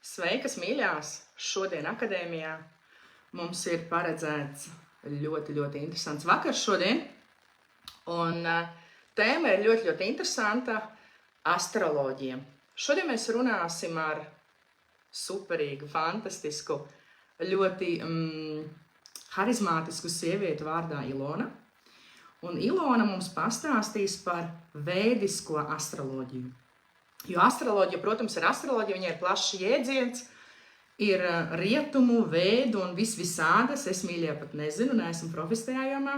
Sveikas, mīļās! Šodien akadēmijā mums ir paredzēts ļoti interesants vakars šodien. Un tēma ir ļoti interesanta – astroloģija. Šodien mēs runāsim ar superīgu, fantastisku, ļoti harizmātisku sievieti vārdā Ilona. Un Ilona mums pastāstīs par vēdisko astroloģiju. Jo astroloģija, protams, ir astroloģija, viņai ir plašs jēdziens, ir rietumu, vēdu un visādas. Es, mīļie, pat nezinu, neesmu profis tajā jomā.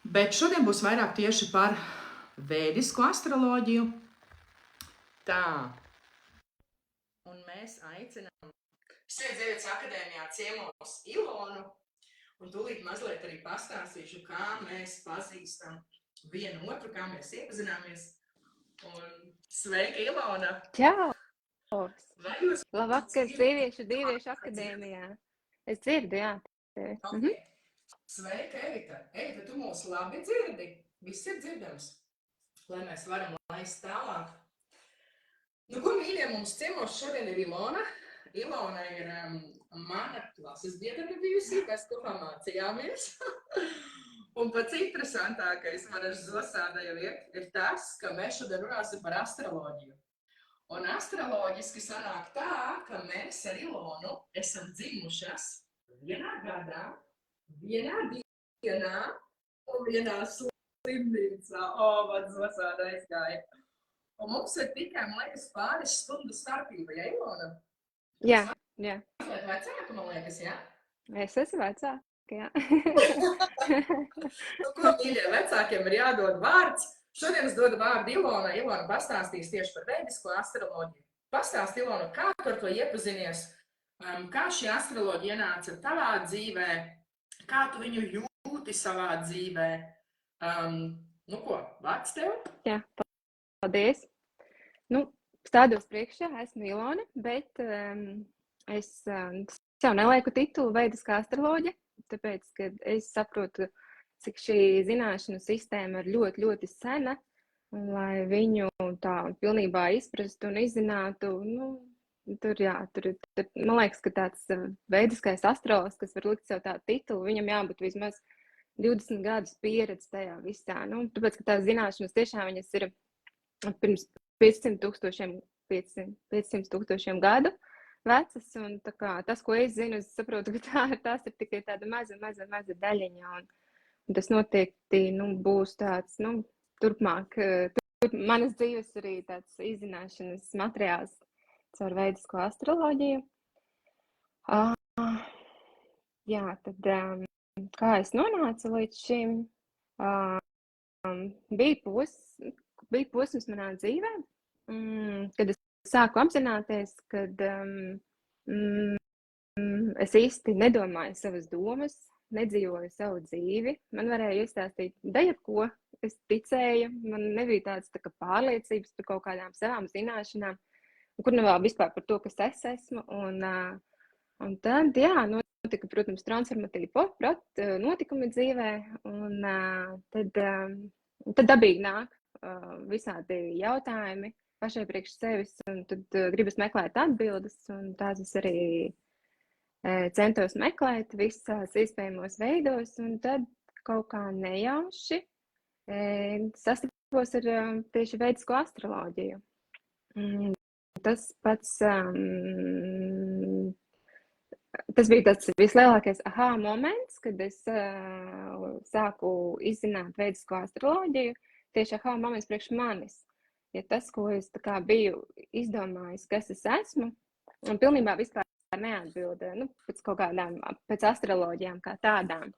Bet šodien būs vairāk tieši par vēdisko astroloģiju. Tā. Un mēs aicinām Sirds Sievietes akadēmijā ciemos Ilonu. Un tūlīt mazliet arī pastāstīšu, kā mēs pazīstam vienu otru, kā mēs iepazināmies. Un sveika, Ilona! Čau! Vai jūs... Labvakar, Sieviešu akadēmijā. Es dzirdu, jā. Okay. Sveika, Evita! Evita, tu mūs labi dzirdi? Viss ir dzirdams, lai mēs varam laist tālāk. Nu, ko, mīļie, mums ciemos šodien ir Ilona. Ilona ir mana klases biedrene bijusi, mēs kopā mācījāmies. Un pats interesantākais man ar Zosādai ir tas, ka mēs šodien runāsim par astroloģiju. Un astroloģiski sanāk tā, ka mēs ar Ilonu esam dzimušas vienā gadā, vienā dienā un vienā slimnīcā. Man Zosāda aizgāja. Un mums ir tikai, man liekas, pāris stundu starpība, ja, Ilona? Jā. Mazliet vecāka, man liekas, jā? Es esmu vecāka, jā. Nu, ko, mīļie, vecākiem ir jādod vārds. Šodien es dodu vārdu Ilona. Ilona pastāstīs tieši par vēdisko astroloģiju. Pastāst, Ilona, kā tu ar to iepazinies? Kā šī astroloģija ienāca tavā dzīvē? Kā tu viņu jūti savā dzīvē? Nu ko, vārds tev? Jā, paldies. Nu, stādos priekšā, esmu Ilona, bet es sev nelieku titulu vēdiskā astroloģija, tāpēc, ka es saprotu, cik šī zināšanu sistēma ir ļoti sena, un lai viņu tā pilnībā izprastu un izzinātu, nu, tur, man liekas, ka tāds vēdiskais astrologs, kas var likt sev tādu titulu, viņam jābūt vismaz 20 gadus pieredze tajā visā, nu, tāpēc, ka tās zināšanas tiešām viņas ir pirms 500 tūkstošiem gadu vecas, un tā kā tas, ko es zinu, es saprotu, ka tās ir tikai tāda maza daļiņa, un tas noteikti, nu, būs tāds, nu, turpmāk, manas dzīves arī tāds izzināšanas materiāls caur vēdisko astroloģiju. Jā, tad, kā es nonācu līdz šim, bija posms manā dzīvē, kad es sāku apzināties, kad es īsti nedomāju savas domas, nedzīvoju savu dzīvi. Man varēja iestāstīt jebko, es ticēju, man nebija tāds tā kā pārliecības par kaut kādām savām zināšanām, kur nav vispār par to, kas es esmu. Un tad, jā, notika, protams, transformatīvi notikumi dzīvē, un tad dabīgi nāk visādi jautājumi pašai priekš sevis, un tad gribas meklēt atbildes, un tās es arī centos meklēt visās iespējamos veidos, un tad kaut kā nejauši sastapos ar tieši vēdisko astroloģiju. Tas pats, tas bija tāds vislielākais aha moments, kad es sāku izzināt vēdisko astroloģiju, tieši aha moments priekš manis. Ja tas, ko es tā kā biju izdomājis, kas es esmu, un pilnībā vispār neatbilda, nu, pēc astroloģijām kā tādām.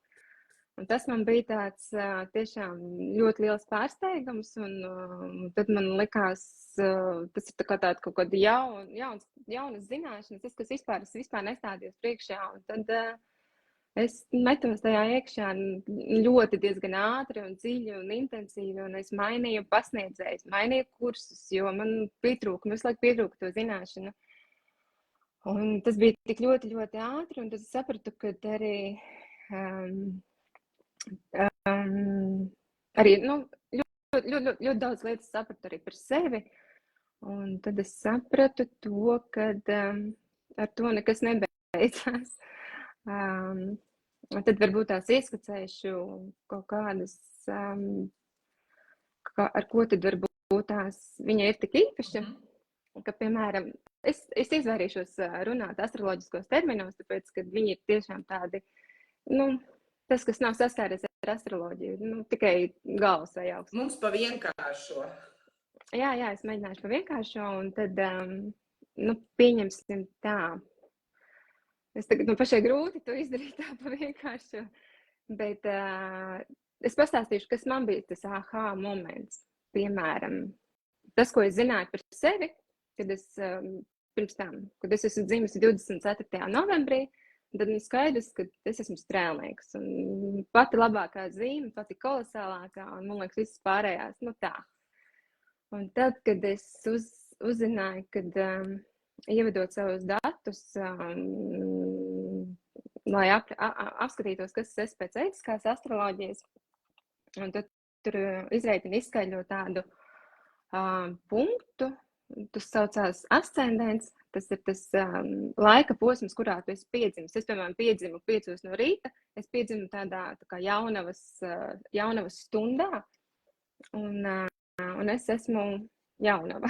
Un tas man bija tāds tiešām ļoti liels pārsteigums, un tad man likās, tas ir tā kā tāda kaut kāda jaunas zināšanas, tas, kas vispār nestādījos priekšā, un tad es metos tajā iekšā ļoti diezgan ātri un dziļi un intensīvi, un es mainīju pasniedzējus, mainīju kursus, jo man visu laiku pietrūka to zināšanu. Un tas bija tik ļoti ātri, un tad es sapratu, ka arī ļoti daudz lietas sapratu arī par sevi, Un tad es sapratu to, kad ar to nekas nebeidzās. Tad varbūt tās ieskicēšu kaut kādas, ar ko tad varbūt tās viņa ir tik īpaša, ka, piemēram, es izvairīšos runāt astroloģiskos terminos, tāpēc, ka viņi ir tiešām tādi, tas, kas nav saskāries ar astroloģiju, tikai galvas vai augsts. Mums pa vienkāršo. Jā, es mēģināšu pa vienkāršo, un tad, pieņemsim tā. Es tagad pašai grūti to izdarīt tā pa vienkāršo, bet es pastāstīšu, kas man bija tas aha moments. Piemēram, tas, ko es zināju par sevi, kad es pirms tam, kad es esmu dzimusi 24. novembrī, tad ir skaidrs, ka es esmu strēlnieks. Un pati labākā zīme, pati kolosālākā, un man liekas, visas pārējās, tā. Un tad, kad es uzzināju, kad ievedot savus datus, lai apskatītos, kas es esmu pēc ētiskās astroloģijas, un tad tur izreitina izskaidro tādu punktu, tas saucās ascendents, tas ir tas laika posms, kurā tu esi piedzimis. Es, piemēram, piedzimu 5 no rīta, es piedzimu tādā tā kā jaunavas stundā, un es esmu jaunava.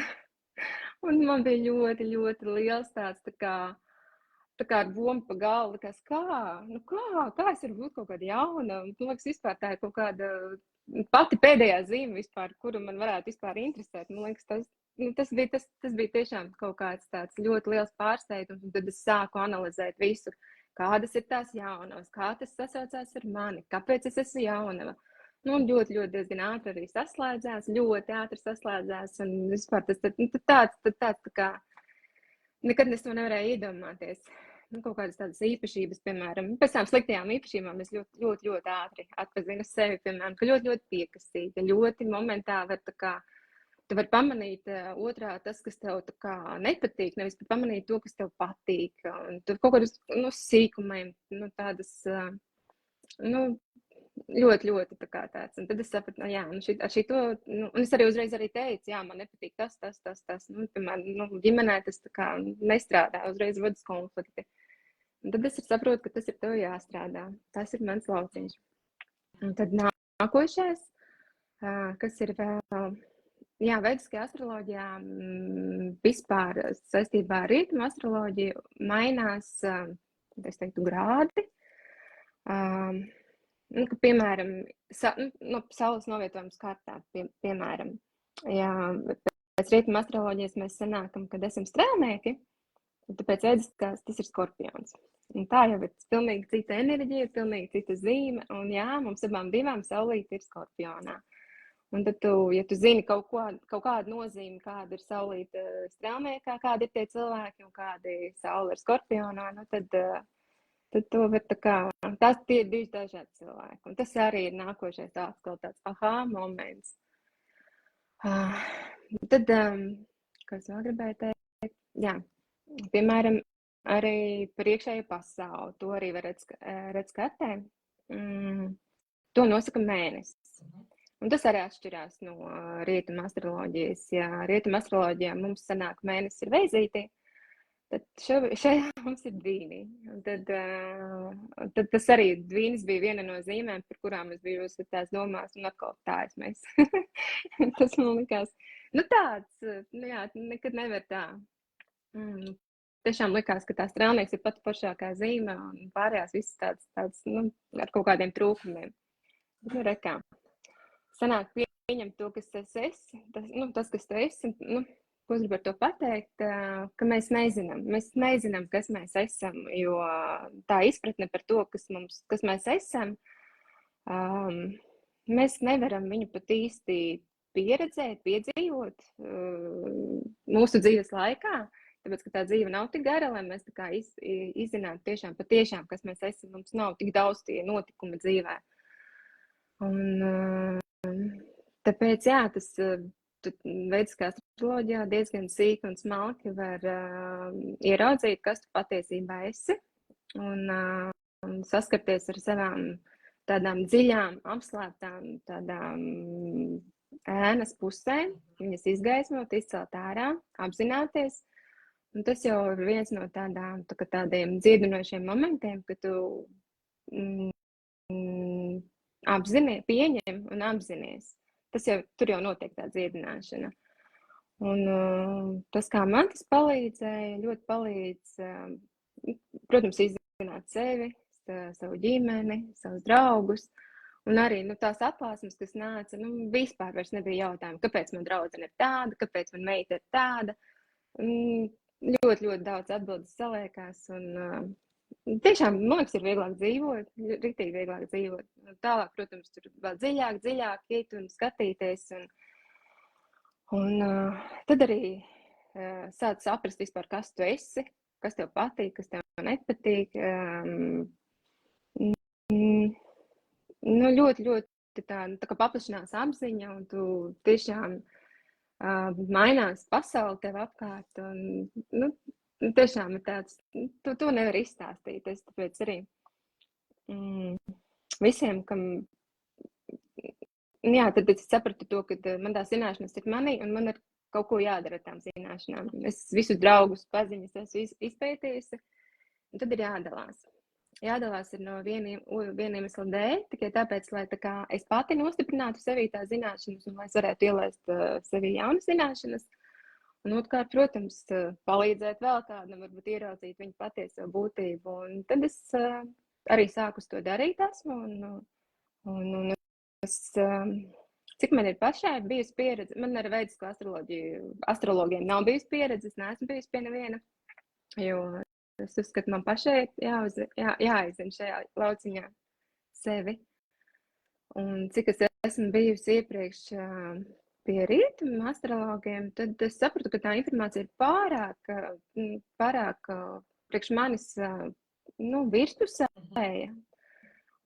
Un man bija ļoti, ļoti liels tāds tā kā ar bombu pa galvu, kā es varu būt kaut kāda jauna, un man liekas, vispār tā ir kaut kāda pati pēdējā zīme vispār, kuru man varētu vispār interesēt. Man liekas, tas bija tiešām kaut kāds tāds ļoti liels pārsteigums, un tad es sāku analizēt visu, kādas ir tās jaunavas, kā tas sasaucās ar mani, kāpēc es esmu jaunava. Ļoti, ļoti diezgan ātri arī saslēdzās, un vispār tas tāds tā kā nekad es to nevarēju iedomāties. Kaut kādas tādas īpašības, piemēram, pēc tām sliktajām īpašībām es ļoti, ļoti, ļoti ātri atpazinu sevi, piemēram, ka ļoti, ļoti piekasīga, ļoti momentā tu vari pamanīt otrā tas, kas tev tā kā nepatīk, nevis pamanīt to, kas tev patīk. Un tur kaut kādas sīkumiem, tādas, ļoti, ļoti tā kā tāds. Un tad es sapratu, ar šito, un es arī uzreiz teicu, man nepatīk tas. Piemēram, ģimenē tas tā kā nestrādā, uzreiz rodas konflikti. Un tad es saprotu, ka tas ir tev jāstrādā. Tas ir mans lauciņš. Un tad nākošais, kas ir vēl, veidiskajā astroloģijā vispār saistībā ar rietumu astroloģiju mainās, es teiktu, grādi. Piemēram, saules novietojums kartā, piemēram, pēc rietuma astroloģijas mēs sanākam, kad esam strēlnieki, tāpēc veidiskās tas ir skorpions. Un tā jau ir pilnīgi cita enerģija, pilnīgi cita zīme, un mums abām divām saulīte ir skorpionā. Un tad ja tu zini kaut kādu nozīmi, kāda ir saulīte strēlniekā, kādi ir tie cilvēki un kādi saule ir skorpionā, tad to var tā kā, tie ir 2 dažādi cilvēki. Un tas arī ir nākošais tāds aha moments. Tad, kas vēl gribēju teikt? Piemēram, arī par iekšējo pasauli. To arī var redz kartē. To nosaka mēnesis. Un tas arī atšķirās no rietuma astroloģijas. Rietuma astroloģijā mums sanāk mēnesis ir veizītī, tad šajā mums ir dvīnī. Tad tas arī dvīnis bija viena no zīmēm, par kurām es biju tās domās, un atkal tā esmēs. Tas man likās, tāds, nekad nevar tā. Tiešām likās, ka tās strēlnieks ir pati foršākā zīme, un pārējās visas tāds, ar kaut kādiem trūkumiem. Bet, rekā. Sanāk pieņemt to, kas tas esi, tas, kas tu esi, ko es gribu ar to pateikt, ka mēs nezinām, kas mēs esam, jo tā izpratne par to, kas mēs esam, mēs nevaram viņu pat īsti pieredzēt, piedzīvot mūsu dzīves laikā, tāpēc, ka tā dzīve nav tik gara, lai mēs tā kā izzinātu patiešām, kas mēs esam, mums nav tik daudz tie notikumi dzīvē. Un tāpēc, tas veidiskā astroloģijā diezgan sīki un smalki var ieraudzīt, kas tu patiesībā esi, un saskarties ar savām tādām dziļām, apslēptām, tādām ēnas pusēm, viņas izgaismot, izcelt ārā, apzināties. Un tas jau ir viens no tādiem dziedinošiem momentiem, ka tu pieņem un apzinies. Tur jau notiek tā dziedināšana. Un tas, kā man tas palīdzēja, ļoti palīdz, protams, izzināt sevi, savu ģimeni, savus draugus. Un arī tās atklāsmes, kas nāca, vispār vairs nebija jautājumi, kāpēc man draudzene ir tāda, kāpēc man meita ir tāda. Ļoti, ļoti daudz atbildes saliekās. Un tiešām, man liekas, ir vieglāk dzīvot, riktīgi vieglāk dzīvot. Tālāk, protams, tur vēl dziļāk iet un skatīties. Un tad arī sāc saprast vispār, kas tu esi, kas tev patīk, kas tev nepatīk. Ļoti, ļoti tā kā paplašinās apziņa, un tu tiešām mainās pasauli tev apkārt. Un, tiešām ir tāds, to nevar izstāstīt. Es tāpēc arī visiem, kam, tad es sapratu to, ka man tās zināšanas ir manī, un man ir kaut ko jādara ar tām zināšanām. Es visus draugus, paziņas esmu izpētījusi, un tad ir jādalās. Jādalās ir no vieniem iemesla dēļ, tikai tāpēc, lai es pati nostiprinātu sevī tās zināšanas un lai es varētu ielaist sevī jaunas zināšanas. Un otrkārt, protams, palīdzēt vēl kādam, varbūt ieraudzīt viņu patieso būtību. Un tad es arī sāku to darīt esmu. Un es, cik man ir pašai bijusi pieredze, man ar veidisko astrologiem nav bijusi pieredze, es neesmu bijusi pie neviena, jo es uzskatu, man pašai jāizzina šajā lauciņā sevi. Un cik es esmu bijusi iepriekš pie rietumu astrologiem, tad es sapratu, ka tā informācija ir pārāk priekš manis virspusēja.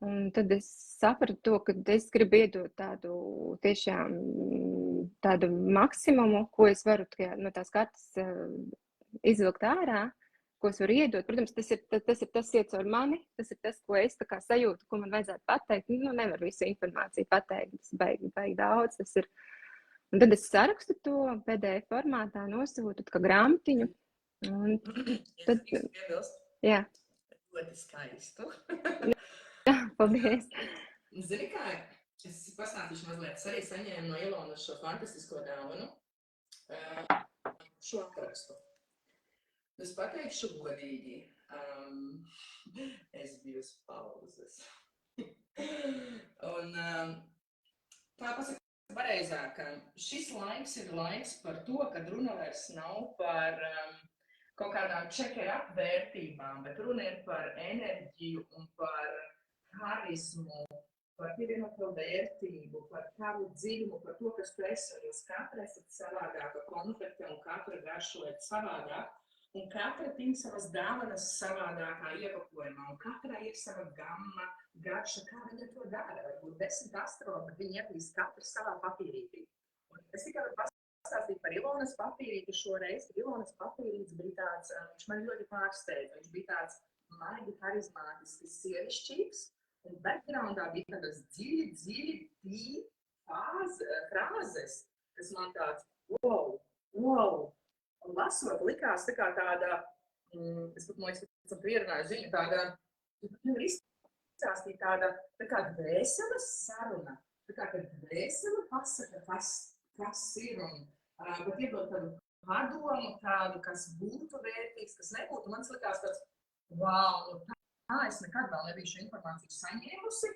Un tad es sapratu to, ka es gribu iedot tādu maksimumu, ko es varu no tās kartas izvilkt ārā, ko es varu iedot. Protams, tas ir tas iet caur mani, tas ir tas, ko es sajūtu, ko man vajadzētu pateikt. Nevar visu informāciju pateikt, tas baigi daudz. Tas ir. Un tad es sarakstu to PDF formātā, nosūtu kā grāmatiņu. Un tad, jā. Ļoti skaistu. Paldies. Zini kā, es pastāstīšu mazliet, es arī saņēmu no Ilonas šo fantastisko dāvanu, šo aprakstu. Es pateikšu godīgi, es biju uz pauzes. Un tā pasaka pareizāk, ka šis laiks ir laiks par to, kad runa vairs nav par kaut kādām check-up vērtībām, bet runa ir par enerģiju un par harizmu, par pievienoto vērtību, par tavu dziļumu, par to, kas tu esi. Jūs katra esat savādāka konfekte un katra garšojat savādāk. Un katra tīm savas dāvanas savādākā iepakojumā, un katrai ir sava gamma, garša, kā viņa to dara. Varbūt 10 astrologi, bet viņi ieplīst katrs savā papīrītī. Un es tikai varu pastāstīt par Ilonas papīrīti šoreiz. Ilonas papīrītis bija tāds, viņš man ļoti pārsteidza. Viņš bija tāds maigi harizmātisks, sievišķīgs, un backgroundā bija tādas dziļi, frāzes, kas man tāds, wow. Un lasot likās tā kā tāda, es pat man liekas, ka ierunāju ziņu, tāda, nevar izstāstīt tāda kā dvēseles saruna, tā kā dvēsele pasaka, kas ir, un pat iedot tādu padomu, tādu, kas būtu vērtīgs, kas nebūtu. Man likās tāds, wow, tā es nekad vēl nebiju šo informāciju saņēmusi,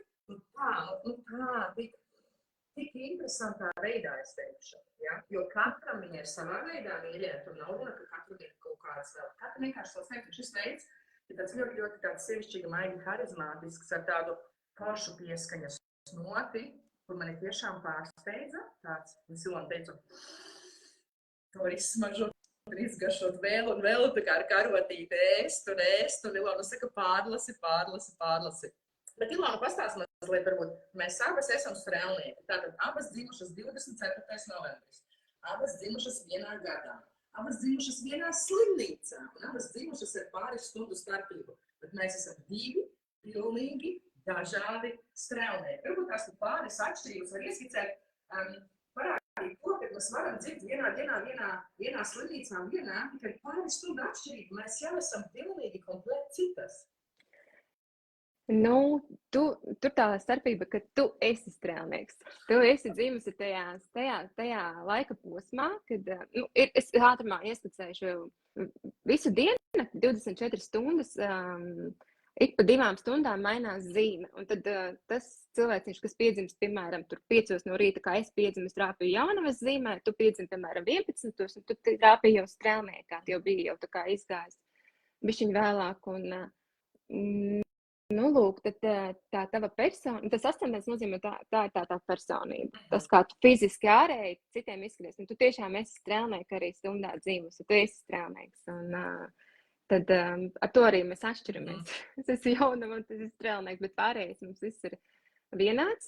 tik interesantā veidā es teikšu, ja? Jo katram viņa ir savā veidā mīļie, tur nav runa, ka katram ir kaut kāds vēl. Katram vienkārši savs veids, šis veids ir tāds ļoti, ļoti tāds sevišķīgi, maigi harizmātisks ar tādu karšu pieskaņas noti, kur mani tiešām pārsteidza tāds, un Ilona teica, to var izsmažot, un izgaršot vēl un vēl, tā kā ar karotīti ēst, un Ilona saka pārlasi. Bet Ilona pastāsta mazliet, varbūt mēs abas esam strēlnieki. Tātad abas dzimušas 24. novembris, abas dzimušas vienā gadā, abas dzimušas vienā slimnīcā un abas dzimušas ar pāris stundu starpību. Bet mēs esam divi pilnīgi dažādi strēlnieki. Varbūt tās pāris atšķirības var ieskicēt. parādīt to, ka mēs varam dzīvot vienā slimnīcā, tikai pāris stundu atšķirību. Mēs jau esam pilnīgi komplekti citas. Nu, tur tā starpība, ka tu esi strēlnieks. Tu esi dzimusi tajā laika posmā, kad es ātrumā ieskicēšu visu dienu, 24 stundas, ik pa 2 stundām mainās zīme. Un tad tas cilvēciņš, kas piedzimst, piemēram, tur 5 no rīta, kā es piedzimu, es trāpīju jaunavas zīmē, tu piedzimi, piemēram, 11, un tu trāpīji jau strēlniekā, jo bija jau tā kā izgājis bišķiņ vēlāk. Un, nu, lūk, tad tā tava persona, tas ascendents nozīmē, tā ir tā personība. Tas, kā tu fiziski ārēji citiem izskaties, un tu tiešām esi strēlnieks arī stundā dzīvusi, tu esi strēlnieks. Un tad ar to arī mēs atšķiramies. Es esmu jaunava un tas ir strēlnieks, bet pārējais mums viss ir vienāds,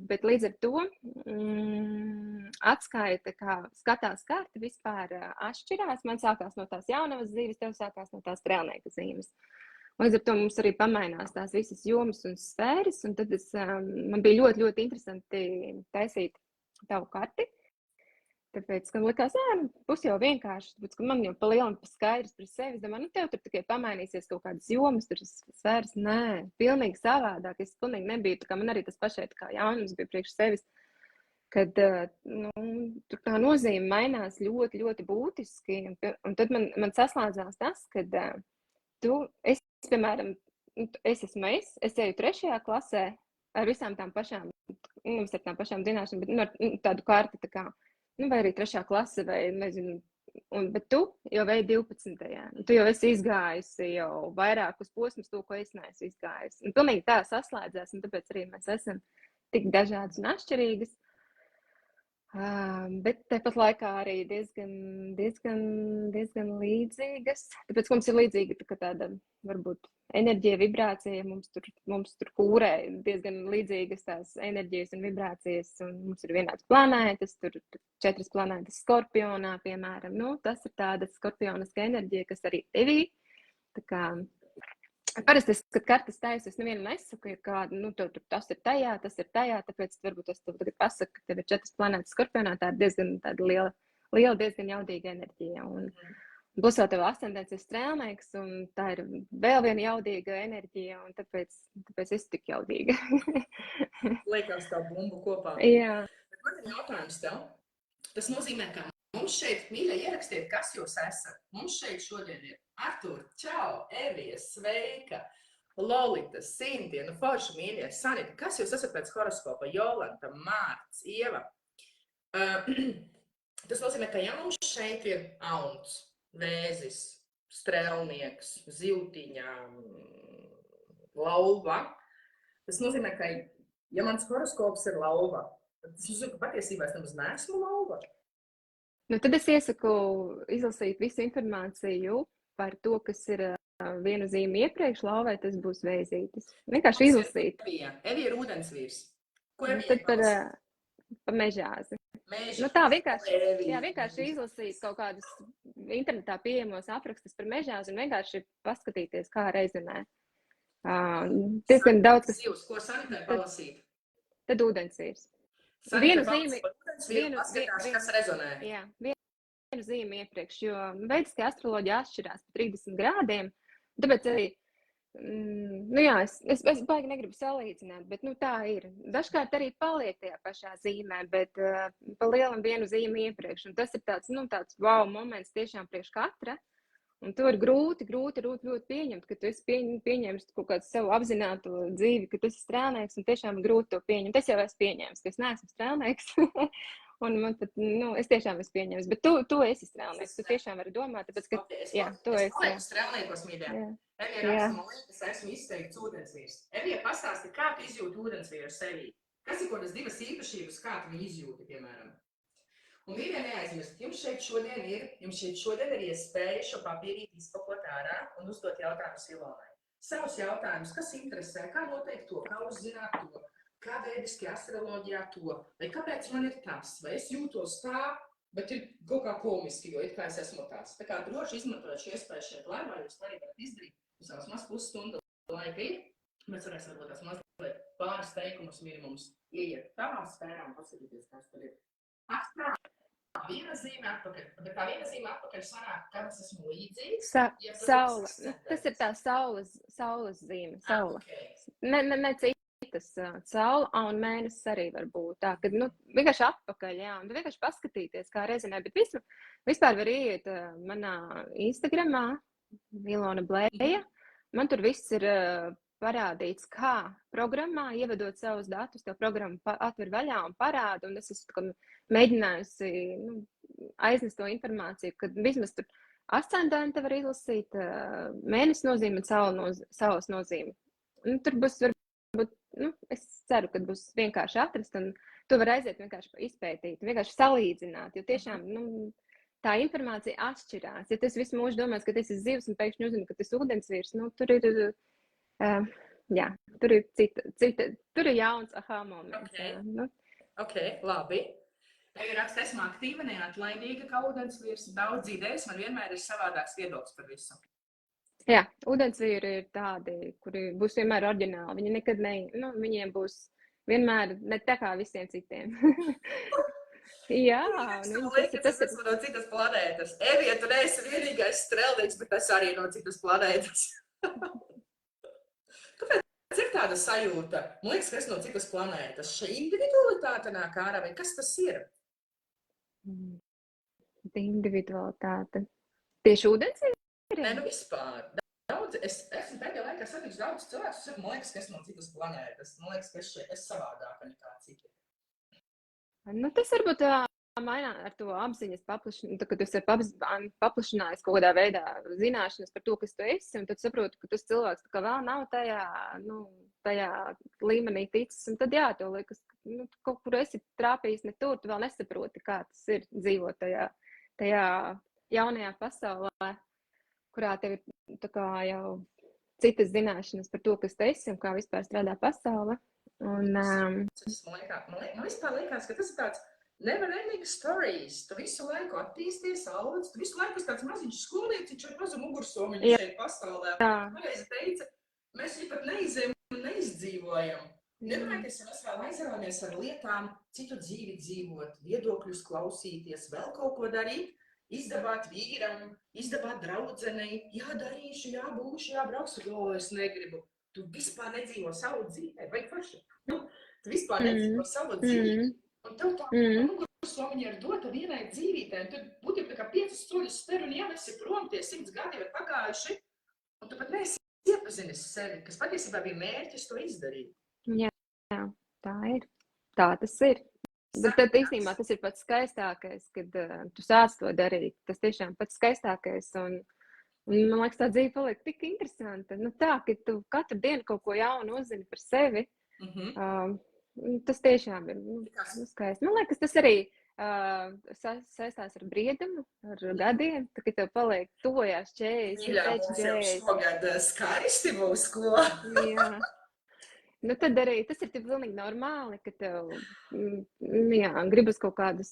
bet līdz ar to atskaita, kā skatās karti, vispār atšķirās. Man sākās no tās jaunavas zīves, tev sākās no tās strēlnieka zīves. Līdz ar to mums arī pamainās tās visas jomas un sfēras, un tad man bija ļoti, ļoti interesanti taisīt tavu karti. Tāpēc, ka likās, būs jau vienkārši, tāpēc, ka man jau pa lielam skaidrs par sevi. Es domāju, tev tur tikai pamainīsies kaut kādas jomas, tur sfēras. Nē, pilnīgi savādāk. Es pilnīgi nebiju, tā kā man arī tas pašai tā kā jaunums bija priekš sevis, kad tur tā nozīme mainās ļoti, ļoti būtiski. Un tad man saslēdzās tas, kad es, piemēram, es eju 3. klasē ar visām tām pašām, nevis ar tām pašām zināšanām, bet ar tādu karti, tā kā, vai arī 3. klase, vai nezinu, bet tu jau veji 12. Tu jau esi izgājusi jau vairākus posmus to, ko es neesmu izgājusi. Un pilnīgi tā saslēdzās, un tāpēc arī mēs esam tik dažādas un atšķirīgas. Bet tāpat laikā arī diezgan līdzīgas. Tāpēc mums ir līdzīga tāda, varbūt, enerģija, vibrācija. Mums tur kūrē diezgan līdzīgas tās enerģijas un vibrācijas. Un mums ir vienāds planētas, tur 4 planētas Skorpionā, piemēram. Tas ir tāda skorpioniska enerģija, kas arī tevī. Tā kā parasti, kad kartes taisu, es nevienu nesaku, kāda, tas ir tajā, tāpēc varbūt es tev tagad pasaku, ka tev ir 4 planētas Skorpionā, tā ir diezgan tāda liela, diezgan jaudīga enerģija. Un plus vēl tev ascendents ir strēlnieks, un tā ir vēl viena jaudīga enerģija, un tāpēc es tik jaudīga. Liekas tā bumbu kopā. Jā. Bet man ir jautājums tev. Tas nozīmē, ka mums šeit, mīļa, ierakstiet, kas jūs esat. Mums šeit šodien ir Artur, čau, Evija, sveika, Lolita, Sintie, forši mīļie, Sanita, kas jūs esat pēc horoskopa? Jolanta, Mārts, Ieva. Tas nozīmē, ka ja mums šeit ir Auns, Vēzis, Strēlnieks, Ziltiņa, Lauva, tas nozīmē, ka ja mans horoskops ir Lauva, tas nozīmē, ka patiesībā es nemaz neesmu Lauva. Tad es iesaku izlasīt visu informāciju par to, kas ir vienu zīmi iepriekš, Lauvai tas būs Vēzītis. Vienkārši izlasīt. Evija ir ūdensvīrs. Ko Tad par Mežāzi. Tā vienkārši izlasīt kaut kādus internetā pieejamos aprakstus par Mežāzi un vienkārši paskatīties, kā rezonē. Diezgan daudz, kas... Ko Sanitai palasīt? Tad ūdensvīrs. Vienu zīmi paskatās, kas rezonē. Jā, vienu zīmi iepriekš, jo veidiskā astroloģija atšķirās pa 30 grādiem, tāpēc arī, es baigi negribu salīdzināt, bet tā ir. Dažkārt arī paliek tajā pašā zīmē, bet pa lielam vienu zīmi iepriekš, un tas ir tāds wow moments tiešām priekš katra, un to ir grūti pieņemt, ka tu esi pieņēmis kaut kādu savu apzinātu dzīvi, ka tu esi strēlnieks, un tiešām grūti to pieņemt. Es jau esmu pieņēmis, ka es neesmu strēlnieks, un man pat, es tiešām esmu pieņēmis, bet tu esi strēlnieks, tu tiešām vari domāt, tāpēc, ka, tu esi. Es palieku strēlniekos, mīļā. Evija raksta, man liekas, es esmu izteikts ūdensvīrs. Evija pastāsti, kā tu izjūti ūdensvīru sevī? Kas ir kaut kādas 2 īpašības, kā tu izjūti, piemēram? Un mīļie, neaizmirst, jums šeit šodien ir iespēja šo papīrīti izpakot ārā un uzdot jautājumus Ilonai. Savus jautājumus, kas interesē, kā noteikt to, kā uzzināt to, kā veidiskajā astroloģijā to, vai kāpēc man ir tas, vai es jūtos tā, bet ir kaut kā komiski, jo it kā es esmu tās. Tā kā droši izmantojot šo iespēju šeit laivā, jūs arī varat izdarīt, jūs savas maz pusstundu laika ir, mēs varēsim varbūt tās mazliet pāris teikumus minimums ieiet tavā sfērā un paskatīties, kas tur ir. Viena zīme atpakaļ, bet tā viena zīme atpakaļ sanāk, kad es esmu līdzīgs, ja tu Saula. esi Tas ir tā saules zīme. Saula. Okay. Ne citas. Saula un mēnesis arī var būt tā, ka, vienkārši atpakaļ, jā, un vienkārši paskatīties, kā rezinē, bet vispār var iet manā Instagramā, Ilona Blēja, man tur viss ir parādīts, kā programmā, ievedot savus datus, to programmu atver vaļā un parāda, un es esmu mēģinājusi aiznest to informāciju, kad vismaz tur ascendenta var izlasīt, mēnesis nozīme un saules nozīme. Tur būs, varbūt, es ceru, ka būs vienkārši atrast, un to var aiziet vienkārši izpētīt, vienkārši salīdzināt, jo tiešām, tā informācija atšķirās. Ja tas visu mūžu domās, ka tas ir zivs un pēkšņi uzzina, ka tas ir ūdensvīrs, tur ir... jā, tur ir jauns aha moments. Ok, labi. Tev raksta, esmu aktīva, neatlaidīga kā ūdensvīrs, daudz idejas, man vienmēr ir savādāks viedoklis par visu. Jā, ūdensvīri ir tādi, kuri būs vienmēr oriģināli. Viņi nekad viņiem būs vienmēr ne tā kā visiem citiem. Jā, tas ir no citas planētas. Evija, tu neesi vienīgais strelnieks, bet es arī no citas planētas. Kāpēc ir tāda sajūta? Man liekas, ka es no citas planētas. Šī individualitāte nāk ārā, vai kas tas ir? Individualitāte. Tieši ūdensvīri? Nē, vispār. Daudz, es esmu pēdējā laikā satikusi daudz cilvēkus, man liekas, ka es no citas planētas. Man liekas, ka es savādāka nekā citi. Tas varbūt mainās ar to apziņas paplašināšanu, kad tu esi paplašinājis kaut kādā veidā zināšanas par to, kas tu esi, un tad saproti, ka tas cilvēks vēl nav tajā līmenī ticis, un tad jā, tev liekas, ka kaut kur esi trāpījis ne tur, tu vēl nesaproti, kā tas ir dzīvot tajā jaunajā pasaulē, kurā tev ir tā kā jau citas zināšanas par to, kas tu esi un kā vispār strādā pasaule. Man vispār liekas, ka tas ir tāds never-ending stories. Tu visu laiku attīsties, audz, tu visu laiku esi tāds maziņš skolnieciņš ar mazu mugursomiņu šeit pasaulē. Pareizi teica, mēs viņu pat neizējam un neizdzīvojam. Nedomājies, ja mēs vēl aizraujamies ar lietām, citu dzīvi dzīvot, viedokļus klausīties, vēl kaut ko darīt, izdabāt vīram, izdabāt draudzenei, jādarīšu, jābūšu, jābraukšu, es negribu. Tu vispār nedzīvo savu dzīvi, vai paši? Tu vispār nedzīvo savu dzīvi. Un tev tā mugursomiņa ir dota vienai dzīvītē. Un tu būtu tā kā 5 soļus spēr un jau esi prom, tie 100 gadi ir pagājuši. Un tu pat neesi iepazinis sevi, kas patiesībā bija mērķis to izdarīt. Jā, tā ir. Tā tas ir. Bet tad īstenībā tas ir pats skaistākais, kad tu sāc to darīt. Tas tiešām pats skaistākais. Un man liekas, tā dzīve paliek tik interesanta. Tā, ka tu katru dienu kaut ko jaunu uzzini par sevi. Tas tiešām ir skaisti. Man liekas, tas arī saistās ar briedumu, ar gadiem. Tā, kad tev paliek tojās 40, pēc 40. Šogad skaisti būs, ko? Jā. Tad arī tas ir pilnīgi normāli, ka tev gribas kaut kādas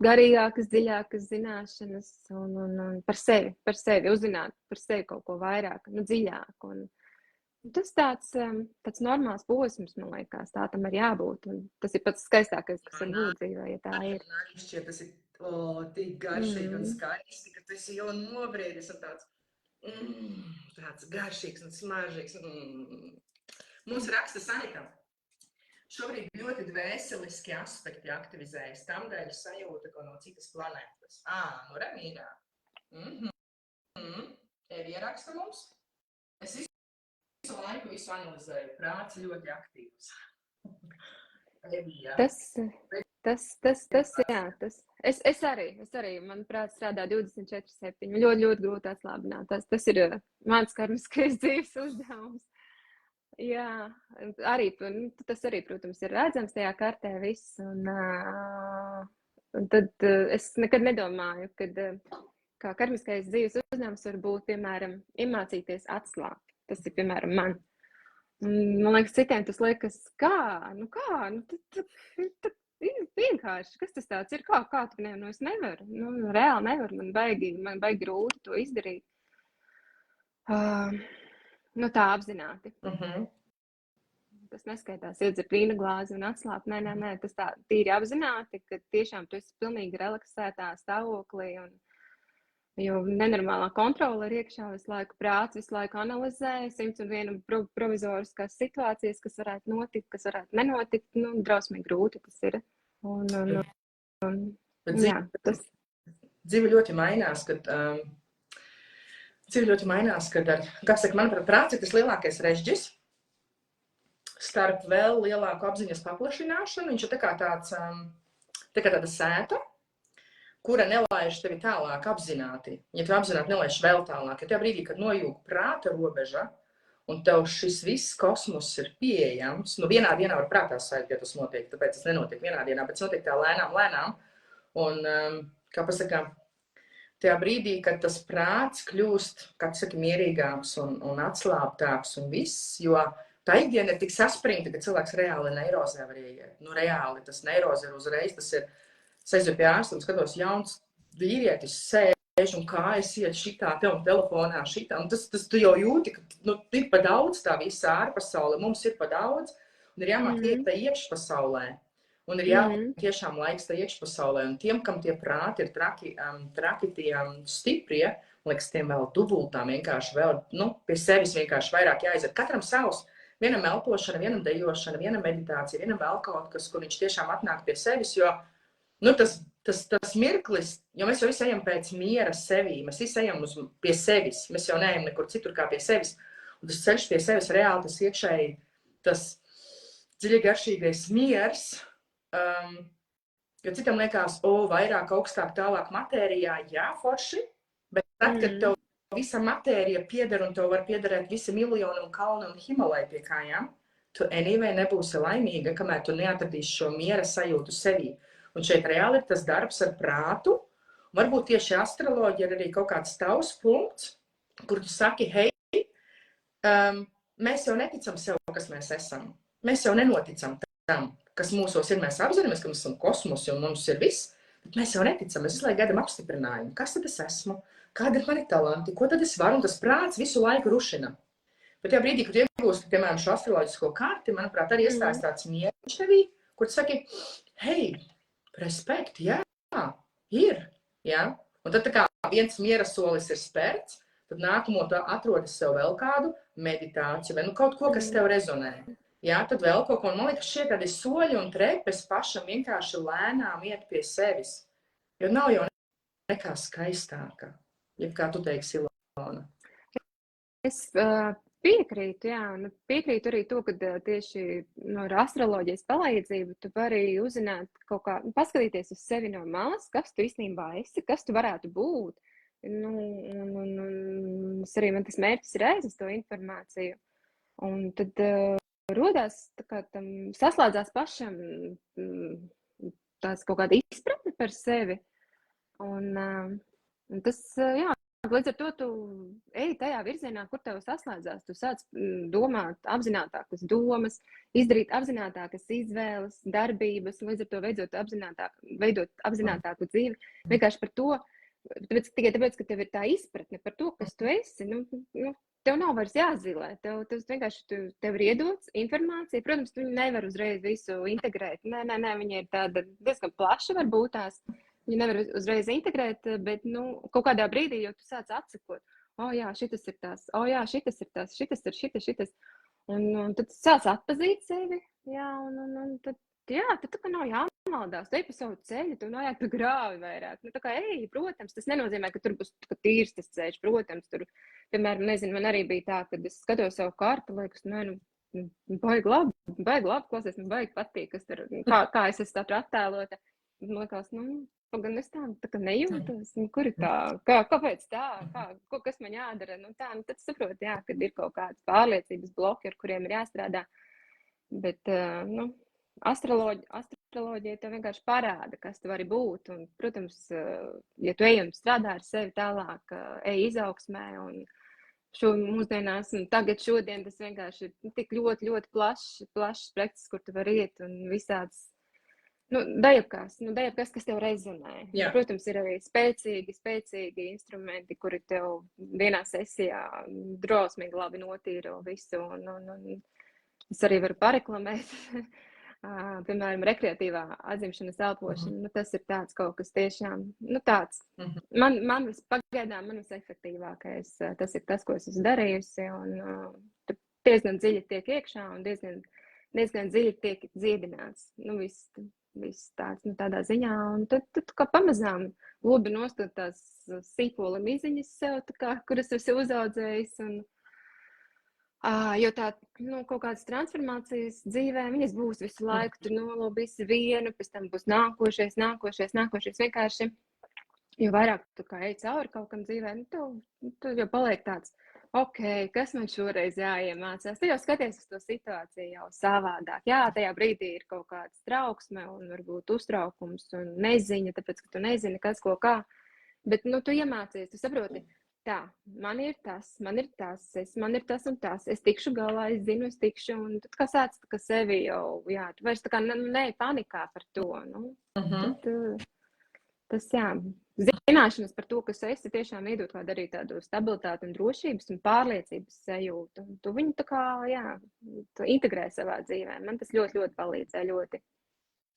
garīgākas, dziļākas zināšanas un par sevi uzzināt, par sevi kaut ko vairāk, dziļāk. Un tas tāds normāls posms, man liekas, tā tam ir jābūt. Un tas ir pats skaistākais, kas var būt dzīvē, ja tā ir. Tas ir tik garšīgi un skaisti, ka tu esi jau nobriedis un tāds garšīgs un smaržīgs. Mums raksta Sanita. Šobrīd ļoti dvēseliski aspekti aktivizējas, tamdēļ sajūta, ko no citas planētas. Remīgā. Evija raksta mums. Es visu laiku visu analizēju. Prāts ļoti aktīvs. Evija. Es arī, manuprāt, strādā 24/7. Ļoti, ļoti grūti atslābināt. Tas ir mans karmiskais dzīves uzdevums. Jā, tas arī, protams, ir redzams tajā kartē viss. Un tad es nekad nedomāju, kā karmiskais dzīves uzdevums var būt, piemēram, iemācīties atslābt. Tas ir, piemēram, man. Man liekas, citiem tas liekas, vienkārši, kas tas tāds ir? Kā tu es nevaru? Reāli nevaru, man baigi grūti to izdarīt. Tā apzināti. Tas neskaitās iedzert vīna glāzi un atslābt. Nē, tas tā tīri apzināti, ka tiešām tu esi pilnīgi relaksētā stāvoklī. Jo nenormālā kontrole ir iekšā visu laiku, prāts visu laiku analizē 101 provizoriskās situācijas, kas varētu notikt, kas varētu nenotikt. Nu, drausmīgi grūti tas ir. Jā, tas dzīve ļoti mainās, kā saka, manuprāt, prāts ir tas lielākais režģis starp vēl lielāku apziņas paplašināšanu. Viņš ir tā kā tāda sēta, kura nelaiž tevi tālāk apzināti. Ja tu apzināti nelaiž vēl tālāk, ja tajā brīdī, kad nojūg prāta robeža, un tev šis viss kosmos ir pieejams, nu vienā dienā var prātā sēdēt, ja tas notiek, tāpēc tas nenotiek vienā dienā, bet tas notiek tā lēnām. Un, kā pasakā, tajā brīdī, kad tas prāts kļūst, kā tu saki, mierīgāks un atslābtāks un viss, jo tā ikdiena ir tik saspringta, ka cilvēks reāli neirozē var ieiet. Nu, reāli tas neiroze ir uzreiz, tas ir, es aizveju pie ārsta un skatos, jauns vīrietis sēž un kājas iet šitā, te un telefonā šitā. Un tas tu jau jūti, ka nu, ir pa daudz tā visa ārpasaule, mums ir pa daudz, un ir jāmāk iet tā iekšpasaulē. Un ir jābūt tiešām laiks tā iekšpasaulē. Un tiem, kam tie prāti ir traki tie stiprie, liekas, tiem vēl dubultām vienkārši vēl, nu, pie sevis vienkārši vairāk jāiziet. Katram savs. Vienam elpošana, vienam dejošana, vienam meditācija, vienam vēl kaut kas, kur viņš tiešām atnāk pie sevis, jo nu, tas mirklis, jo mēs jau visi ejam pēc miera sevī, mēs visi ejam pie sevis, mēs jau neejam nekur citur kā pie sevis. Un tas ceļš pie sevis reāli, tas iekšēji, tas dziļi garšīgais miers, jo citam liekas, vairāk, augstāk, tālāk matērijā, jā, forši, bet tad, kad tev visa matērija pieder un tev var piederēt visi miljoni un kalni un Himalai pie kājām, tu anyway nebūsi laimīga, kamēr tu neatradīsi šo miera sajūtu sevī. Un šeit reāli ir tas darbs ar prātu. Varbūt tieši astroloģija ir arī kaut kāds tavs punkts, kur tu saki, hei, mēs jau neticam sev, kas mēs esam. Mēs jau nenoticam tam, kas mūsos ir. Mēs apzināmies, ka mēs esam kosmosi un mums ir viss, bet mēs jau neticam. Mēs visu laiku gaidām apstiprinājumu. Kas tad es esmu? Kāda ir mani talanti? Ko tad es varu? Un tas prāts visu laiku rušina. Bet tajā brīdī, kad iegūsti, piemēram, šo astroloģisko karti, manuprāt, arī iestājas tāds mieris tevī, kur tu saki, hei, respekt, jā, ir, jā. Un tad tā kā viens miera solis ir spērts, tad nākamo tu atrodi sev vēl kādu meditāciju, vai nu kaut ko, kas tev rezonē. Jā, tad vēl kaut ko, un man liekas, šie tādi soļi un trepes pašam vienkārši lēnām iet pie sevis. Jo nav jau nekā skaistāka, ja kā tu teiksi, Ilona. Es piekrītu, jā, un piekrītu arī to, ka tieši ar astroloģijas palīdzību tu vari uzzināt kaut kā, paskatīties uz sevi no malas, kas tu īstenībā esi, kas tu varētu būt. Nu, un arī man tas mērķis ir aizvest to informāciju. Un tad rodās, tā kā tam saslēdzās pašam tās kaut kāda izpratne par sevi. Un tas, jā, līdz ar to tu ej tajā virzienā, kur tev saslēdzās. Tu sāc domāt apzinātākas domas, izdarīt apzinātākas izvēles, darbības, līdz ar to veidot apzinātāku dzīvi. Vienkārši par to, tikai tāpēc, ka tev ir tā izpratne par to, kas tu esi. Nu, tev nav vairs jāzilē. Tev ir iedots informācija. Protams, tu nevar uzreiz visu integrēt. Nē, viņa ir tāda diezgan plaša varbūt tās. Viņa nevar uzreiz integrēt, bet kaut kādā brīdī jau tu sāc atsakot. Jā, šitas ir tas. Jā, šitas ir tas. Šitas. Un tad sāc atpazīt sevi. Jā, un tad tā kā nav jāmaldās. Tu ej pa savu ceļu, tu nav jāiet pa grāvi vairāk. Tā kā ej, protams, tas nenozīmē, ka tur būs tīrs tas ceļš. Protams, tur, piemēram, nezinu, man arī bija tā, kad es skatos savu kartu, liekas, baigi labi, klausies, man baigi patīk, kas tur, kā es esmu tā attēlota. Man liekas, gan es tā kā nejūtos, kur ir tā, kāpēc tā, kas man jādara, tad saproti, jā, kad ir kaut kāds pārliecības bloki, ar kuriem ir jāstrādā, bet, astroloģija tev vienkārši parāda, kas tu vari būt, un, protams, ja tu ej un strādā ar sevi tālāk, ej izaugsmē, un mūsdienās, un šodien tas vienkārši ir tik ļoti, ļoti plašs spektrs, kur tu vari iet, un visāds, dejapkās, kas tev rezonē. Jā. Protams, ir arī spēcīgi instrumenti, kuri tev vienā sesijā drosmīgi labi notīro visu. Es arī varu pareklamēt, piemēram, rekreatīvā atzimšanas elpošana. Nu, tas ir tāds kaut kas tiešām, nu tāds. Man pagaidām man visefektīvākais, tas ir tas, ko es esmu darījusi, un diezgan dziļi tiek iekšā un diezgan dziļi tiek dziedināts. Nu, viss tāds, nu, tādā ziņā, un tad kā pamazām lubi nostot tās sīpola miziņas sev, tā kā, kuras esi uzaudzējis, un jo tā, nu, kaut kādas transformācijas dzīvē, viņas būs visu laiku, tu nolobīsi vienu, pēc tam būs nākošais, vienkārši, jo vairāk tu kā ej cauri kaut kam dzīvē, nu, tu jau paliek tāds, ok, kas man šoreiz jāiemācās, tu jau skaties uz to situāciju jau savādāk, jā, tajā brīdī ir kaut kāds trauksme un varbūt uztraukums un neziņa, tāpēc, ka tu nezini, kas ko kā, bet, nu, tu iemācies, tu saproti, tā, man ir tas un tas, es tikšu galā, es zinu, es tikšu, un tad kā sāc tā kā sevi jau, jā, tu vairs tā kā ne panikā par to, nu, tad tas, jā, zināšanas par to, kas esi, tiešām iedot kādu arī tādu stabilitāti un drošības un pārliecības sajūtu, un tu viņu tā kā, jā, tu integrē savā dzīvē, man tas ļoti, ļoti palīdzēja, ļoti.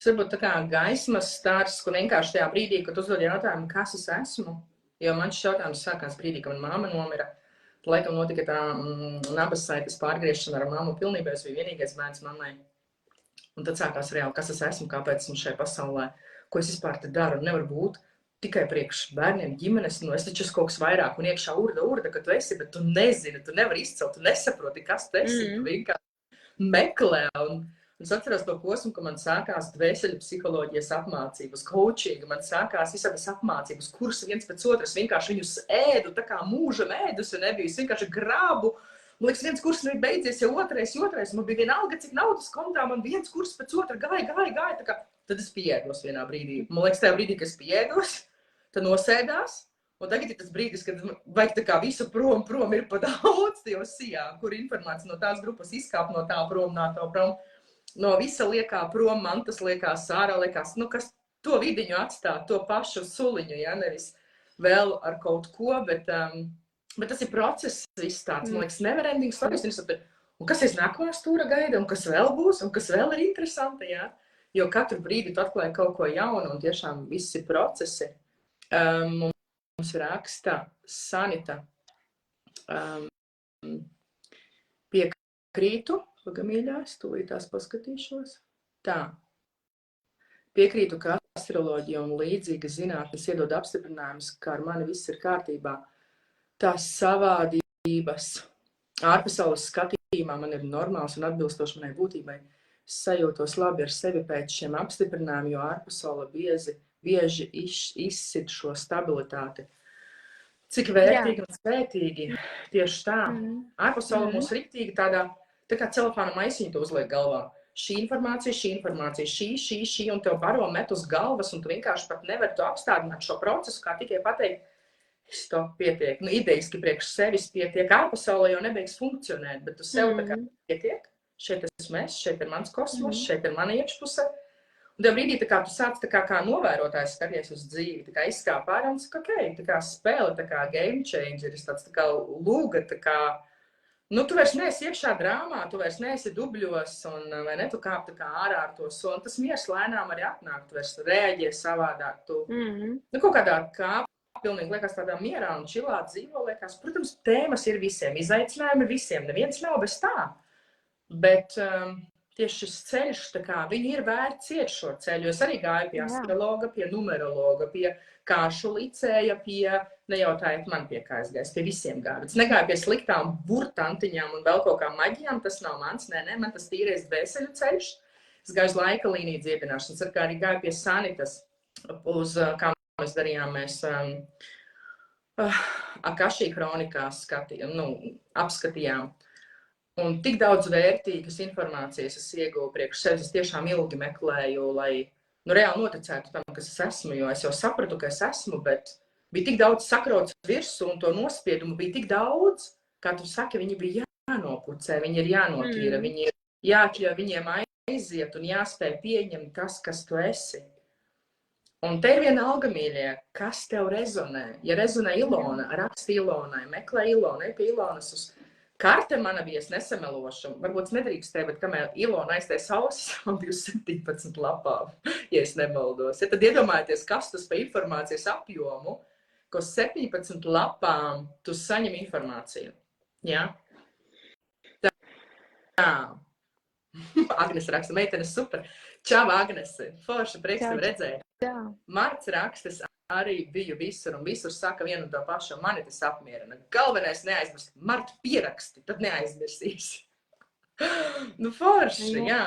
Tas varbūt tā kā gaismas stars, kur vienkārši tajā brīdī, kad uzdod jautājumu, kas es esmu, jo man šis jautājums sākās brīdī, kad mana mamma nomira. Laikam notika tā nabas saites pārgriešana ar mammu pilnībā, es biju vienīgais bērns mammai. Un tad sākās reāli, kas es esmu, kāpēc esmu šajā pasaulē, ko es vispār te daru. Nevar būt tikai priekš bērniem, ģimenes, nu es taču esmu kaut kas vairāk un iekšā urda, ka tu esi, bet tu nezini, tu nevari izcelt, tu nesaproti, kas tu esi, tu vienkārši meklē. Un es atceros to posmu, ka man sākās dvēseļu psiholoģijas apmācības, coachinga, man sākās visādas apmācības, kuras viens pēc otras vienkārši viņus ēdu, tā kā mūžam ēdusi nebiju, es vienkārši grābu. Man liekas, viens kurs nebija beidzies, jau otrais, man bija vienalga, cik naudas kontā, man viens kurs pēc otra gāja, tā kā, tad es pieēdos vienā brīdī. Man liekas, tajā brīdī, kad es pieēdos, tad nosēdās, un tagad ir tas brīdis, kad vajag tā kā visu prom ir pa daudz, jau sijā, kur informācija no tās grupas izkāp, no tā prom, no visa liekā prom, man tas liekās ārā, liekās, nu, kas to vidiņu atstāt, to pašu suliņu, ja, nevis vēl ar kaut ko, bet tas ir process viss tāds, man liekas, neverending stories, un kas aiz nākamā stūra gaida, un kas vēl būs, un kas vēl ir interesanti, ja, jo katru brīdi tu atklāji kaut ko jaunu, un tiešām viss ir procesi. Mums raksta Sanita, piekrītu, pagamīļās, tūlītās paskatīšos. Tā. Piekrītu, ka astroloģija un līdzīgas zinātnes iedod apstiprinājumus, ka ar mani viss ir kārtībā. Tās savādības ārpasaules skatījumā man ir normāls un atbilstoši manai būtībai. Es sajūtos labi ar sevi pēc šiem apstiprinājumiem, jo ārpasaule bieži izsit šo stabilitāti. Cik vērtīgi un svētīgi tieši tā. Ārpasaule mūs riktīgi tādā, tā kā celofāna maisiņu tu uzliek galvā. Šī informācija, šī, un tev baro met uz galvas, un tu vienkārši pat nevari to apstādināt šo procesu, kā tikai pateikt, stop, pietiek. Nu, ideiski priekš sevis pietiek, ārpasaulē jau nebeigs funkcionēt, bet tu sev tā kā pietiek. Šeit esmu es, šeit ir mans kosmos, šeit ir mana iekšpuse. Un tajā brīdī, tā kā tu sāc tā kā novērotājs skaties uz dzīvi, tā kā izskāp ārā un saka, ok, tā kā spēle, tā kā game changeris, tāds tā kā lūga, tā kā, nu, tu vairs neesi iekšā drāmā, tu vairs neesi dubļos, un vai ne, tu kāp tā kā ārā ar to soli, tas miers lēnām arī atnāk, tu vairs reaģē savādāk, tu, nu, kaut kādā kā pilnīgi liekas tādā mierā un čilā dzīvo, liekas, protams, tēmas ir visiem, izaicinājumi visiem, neviens nav bez tā, bet tieši šis ceļš, tā kā viņi ir vērts iet šo ceļu, jo es arī gāju pie astrologa, pie numerologa, pie kāršu licēja, pie, nejautājiet man pie kā es gāju, pie visiem gāju. Es negāju pie sliktām burtantiņām un vēl kaut kā maģijām, tas nav mans, nē, man tas tīrais dvēseļu ceļš. Es gāju uz laika līniju dziedināšanas, es arī gāju pie Sanitas, uz, kā mēs darījām, mēs Akašī kronikās apskatījām. Un tik daudz vērtīgas informācijas es ieguvu priekš sevis, es tiešām ilgi meklēju, lai, nu, reāli noticētu tam, kas es esmu, jo es jau sapratu, ka es esmu, bet bija tik daudz sakrauts virsū un to nospiedumu bija tik daudz, kā tu saki, viņi bija jānopucē, viņi ir jānotīra, viņi ir jāatļauj viņiem aiziet un jāspēj pieņemt tas, kas tu esi. Un te ir viena alga, mīļie, kas tev rezonē? Ja rezonē Ilona, raksti Ilonai, meklē Ilonu, pie Ilonas uz Karte mana vies nesamelošam. Varbūt es nedrīkstēju, bet kamēr Ilona aiztais ausis, man bija 17 lapām, ja es nemaldos. Ja, tad iedomājieties, kas tas pa informācijas apjomu, ko 17 lapām tu saņem informāciju. Ja? Tā. Agnes raksta, meitenes super. Čau, Agnese. Forša, prieks tev redzēt. Marts rakstas, arī biju visur un visur saka vienu to pašu, mani tas apmierina. Galvenais neaizmirst, Marta pieraksti, tad neaizmirsīsi. Nu, forši, jā.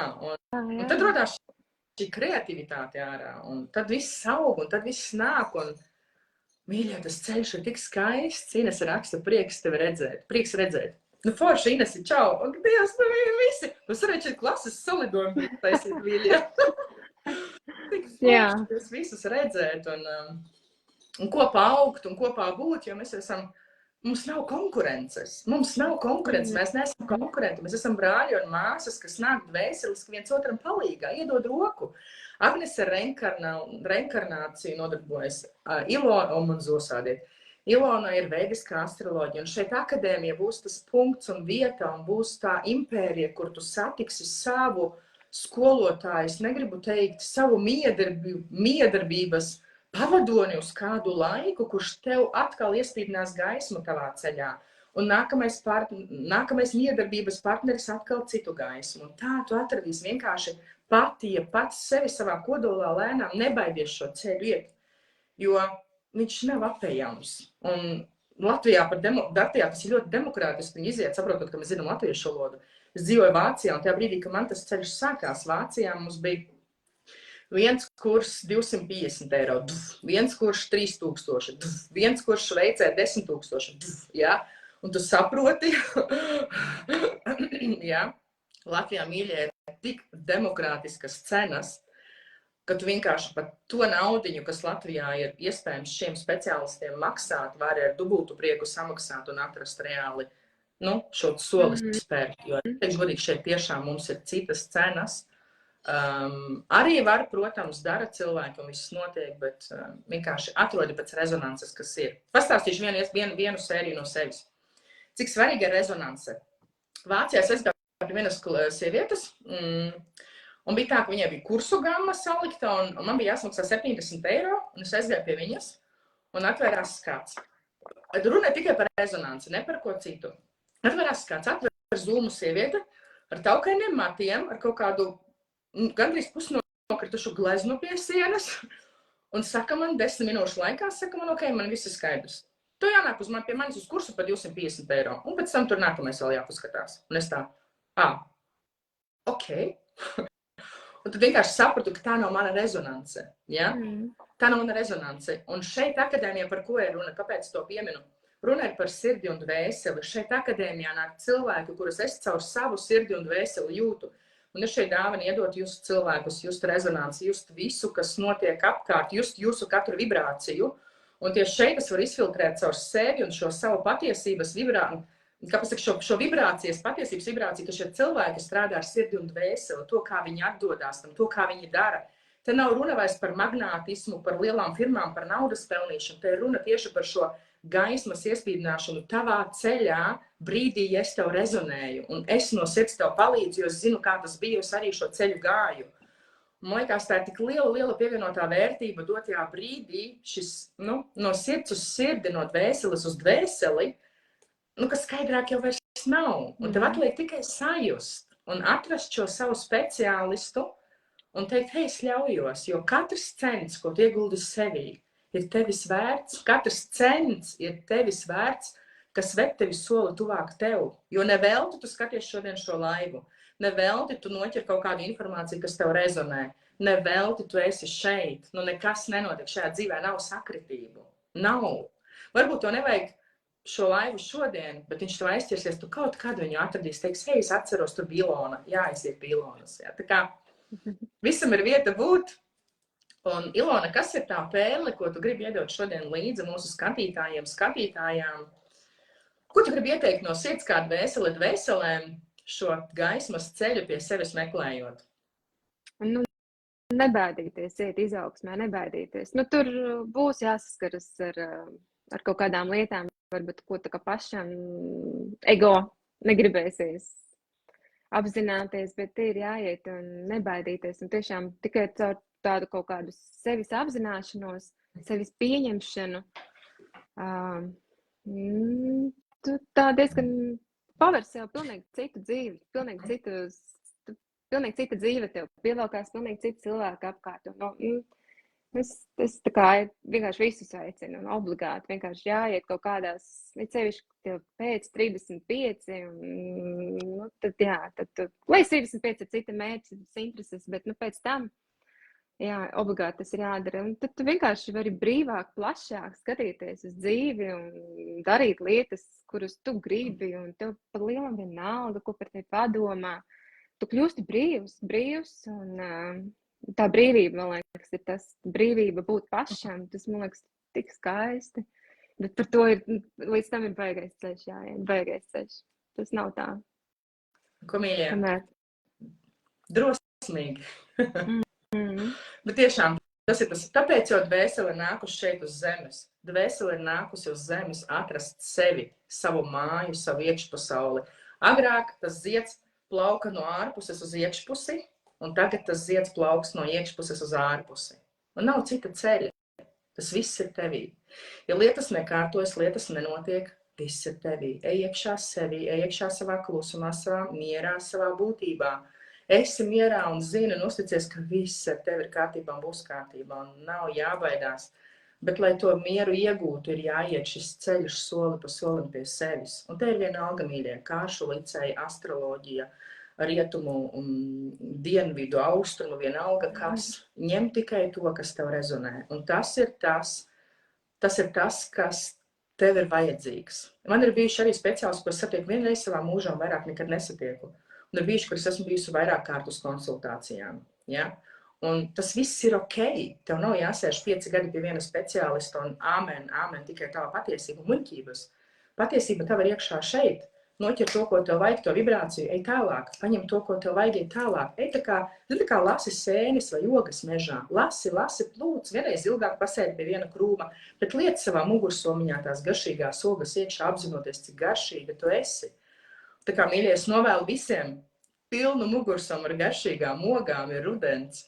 Un tad rodās šī kreativitāte ārā, un tad viss aug, un tad viss nāk, un mīļā, tas ceļš ir tik skaists. Ines raksta, prieks tevi redzēt, prieks redzēt. Nu, forši, Ines, čau, un Dievs, nu visi. Mums varētu šeit klases solidojumu taisīt, mīļā. Tik forši, tas visus redzēt, un kopā augt, un kopā būt, jo mums nav konkurences. Mums nav konkurences, mēs neesam konkurenti, mēs esam brāļi un māsas, kas nāk dvēseliski viens otram palīgā, iedod roku. Agnes ar reinkarnāciju nodarbojas, Ilona, un man zosādiet. Ilona ir veidiskā astroloģija, un šeit akadēmija būs tas punkts un vieta, un būs tā impērija, kur tu satiksi savu skolotāju, es negribu teikt, savu miedarbības pavadoni uz kādu laiku, kurš tev atkal iespīdinās gaismu tavā ceļā. Un nākamais miedarbības partneris atkal citu gaismu. Un tā tu atradīsi vienkārši pati, ja pats sevi savā kodolā lēnām nebaidies šo ceļu iet, jo viņš nav apējams. Un Latvijā tas ir ļoti demokrātiski, viņi iziet, saprotot, ka mēs zinām latviešu valodu. Es dzīvoju Vācijā, un tajā brīdī, kad man tas ceļš sākās Vācijā, mums bija viens kurs 250 eiro, viens kurs 3000, viens kurs Šveicē 10 000, ja? Un tu saproti, ja? Latvijā, mīļie, ir tik demokrātiskas cenas, ka tu vienkārši par to naudiņu, kas Latvijā ir iespējams šiem speciālistiem maksāt, vari ar dubultu prieku samaksāt un atrast reāli šo soli spērt. Jo, teikšu godīgi, šeit tiešām mums ir citas cenas. Arī var, protams, dara cilvēki un viss notiek, bet vienkārši atrodi pēc rezonances, kas ir. Pastāstīšu vienu sēriju no sevis. Cik svarīga ir rezonance? Vācijā es aizgāju pie vienas sievietes, un bija tā, ka viņai bija kursu gamma salikta, un man bija jāsmaksā 70 eiro, un es aizgāju pie viņas, un atvērās skats. Runa tikai par rezonanci, ne par ko citu. Atvērās skats, atver zūmu sieviete ar taukainiem matiem, ar kaut kādu gandrīz pusnokritušu gleznu pie sienas, un saka man 10 minūšu laikā, saka man, ok, man viss ir skaidrs. Tu jānāk pie manis uz kursu par 250 eiro, un pēc tam tur nākamais vēl jāpaskatās. Un es tā, ok. Un tad vienkārši sapratu, ka tā nav mana rezonance. Ja? Tā nav mana rezonance. Un šeit akadēmijā par ko ir runa? Kāpēc to pieminu? Runa ir par sirdi un dvēseli. Šeit akadēmijā nāk cilvēki, kurus es caur savu sirdi un dvēseli jūtu. Un ir šeit dāvana iedot jūsu cilvēkus, just rezonanci, just visu, kas notiek apkārt, just jūsu katru vibrāciju. Un tieši šeit es varu izfiltrēt caur sevi un šo savu patiesības vibrāciju. Kāpēc šo vibrācijas, patiesības vibrāciju, ka šie cilvēki strādā ar sirdi un dvēseli, to, kā viņi atdodās tam, to, kā viņi dara. Te nav runa vairs par magnātismu, par lielām firmām, par naudas pelnīšanu. Te ir runa tieši par šo gaismas iespīdināšanu tavā ceļā brīdī, ja es tev rezonēju. Un es no sirds tev palīdzu, jo es zinu, kā tas bija, es arī šo ceļu gāju. Man liekas, tā ir tik liela pievienotā vērtība dotajā brīdī, šis, no sirds uz sirdi, no dvēseles uz dvēseli, kas skaidrāk jau vairs nav. Un tev atliek tikai sajust un atrast šo savu speciālistu un teikt, hei, es ļaujos, jo katrs cents, ko tu ieguldi sevī, ir tevis vērts. Katrs cents ir tevis vērts, kas ved tevi soli tuvāk tev. Jo nevelti tu skaties šodien šo laivu. Nevelti tu noķer kaut kādu informāciju, kas tev rezonē. Nevelti tu esi šeit. Nekas nenotiek. Šajā dzīvē nav sakritību. Nav. Varbūt to nevajag šo laivu šodien, bet viņš tev aizķersies, tu kaut kādu viņu atradīs, teiks, hei, es atceros, tur bija Ilona, jāaiziet pie Ilonas. Jā. Tā kā visam ir vieta būt. Un Ilona, kas ir tā pērle, ko tu gribi iedot šodien līdzi mūsu skatītājām? Ko tu gribi ieteikt no sirds kā dvēselēm šo gaismas ceļu pie sevis meklējot? Nebaidīties, iet izaugsmē, nebaidīties. Tur būs jāsaskaras ar kaut kādām lietām, varbūt ko tā kā pašam ego negribēsies apzināties, bet ir jāiet un nebaidīties. Un tiešām tikai caur tādu kaut kādu sevis apzināšanos, sevis pieņemšanu, tu tā diezgan paver sev pilnīgi citu dzīvi, pilnīgi cita dzīve tev pievelkās, pilnīgi cita cilvēka apkārt. Es tā kā vienkārši visus aicinu un obligāti vienkārši jāiet kaut kādās, it sevišķi pēc 35, un, tad jā, lai 35 ir cita mērķis, citas intereses, bet pēc tam, jā, obligāti tas ir jādara. Un tad tu vienkārši vari brīvāk, plašāk skatīties uz dzīvi un darīt lietas, kuras tu gribi, un tev pa lielam vienalga, ko par tevi padomā. Tu kļūsti brīvs, un tā brīvība, man liekas, ir tas brīvība būt pašam, tas, man liekas, tik skaisti. Bet par to līdz tam ir baigais ceļš, jāiet, baigais ceļš. Tas nav tā. Ko mīļie? Kamēr. Drosmīgi. Bet tiešām, tas ir tas, tāpēc jau dvēsele ir nākusi šeit uz zemes. Dvēsele ir nākusi uz zemes atrast sevi, savu māju, savu iekšpasauli. Agrāk tas zieds plauka no ārpuses uz iekšpusi, un tagad tas zieds plauks no iekšpuses uz ārpusi. Un nav cita ceļa. Tas viss ir tevī. Ja lietas nekārtojas, lietas nenotiek, viss ir tevī. Ej iekšā sevi, ej iekšā savā klusumā, savā mierā, savā būtībā. Esi mierā un zini un uzticies, ka viss ar tevi ir kārtībā un būs kārtībā. Un nav jābaidās. Bet, lai to mieru iegūtu, ir jāiet šis ceļš soli pa solim pie sevis. Un te ir vienalga, mīļie, kāršu liceja, astroloģija, rietumu un dienvidu, austrumu, vienalga, kas ņem tikai to, kas tev rezonē. Un tas ir tas, kas tev ir vajadzīgs. Man ir bijuši arī speciālisti, ko satieku vienreiz savā mūžā un vairāk nekad nesatieku. Un ir bijuši, kuras esmu bijusi vairāk kārt uz konsultācijām. Ja? Un tas viss ir ok. Tev nav jāsēž 5 gadi pie viena speciālista un āmen, tikai tava patiesība un muļķības. Patiesība tev ir iekšā šeit. Noķer to, ko tev vajag, to vibrāciju, ej tālāk, paņem to, ko tev vajag, ej tālāk. Ej tā kā lasi sēnes vai jogas mežā. Lasi, plūc, vienreiz ilgāk pasēdi pie viena krūma, bet liec savā mugursomiņā tās garšīgās ogas iekšā, apzinoties, cik garšīga tu esi. Tā kā, mīļie, es novēlu visiem pilnu mugursomu ar garšīgām ogām, ir rudens,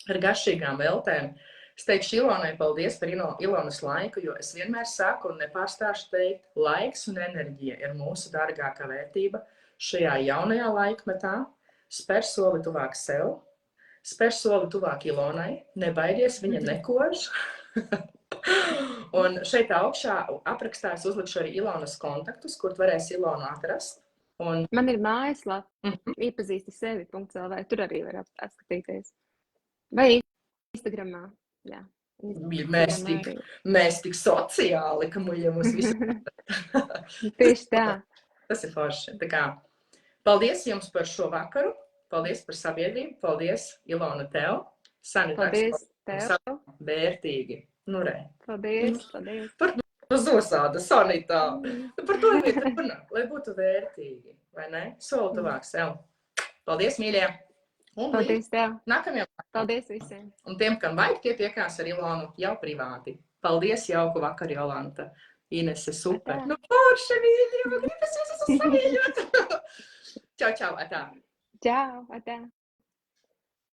ar garšīgām veltēm. Es teikšu Ilonai paldies par Ilonas laiku, jo es vienmēr saku un nepārstāšu teikt, laiks un enerģija ir mūsu dārgākā vērtība šajā jaunajā laikmetā. Spēr soli tuvāk sev, spēr soli tuvāk Ilonai, nebaidies, viņa nekož. Un šeit augšā aprakstā es uzlikšu arī Ilonas kontaktus, kur tu varēsi Ilonu atrast. Un... Man ir mājaslapa, iepazīsti sevi.lv, tur arī var apskatīties. Vai Instagramā. Jā. Mēs tik sociāli, ka muļiem mums visi. Tieši tā. Tas ir forši. Tā kā, paldies jums par šo vakaru. Paldies par sabiedrību. Paldies, Ilona, tev. Paldies tev. Vērtīgi. Nu, re. Paldies. Par zosāda, sanitā. Par to ir runa, lai būtu vērtīgi. Vai ne? Soli tuvāk sev. Paldies, mīļie. Un paldies tev. Nākamajam. Paldies visiem. Un tiem, kam vajag, tie tiekās ar Ilonu jau privāti. Paldies, jauku vakaru, Jolanta. Inese, super. Nu, forši, mīļie, gribas visus samīļot. Čau, atā. Čau, atā.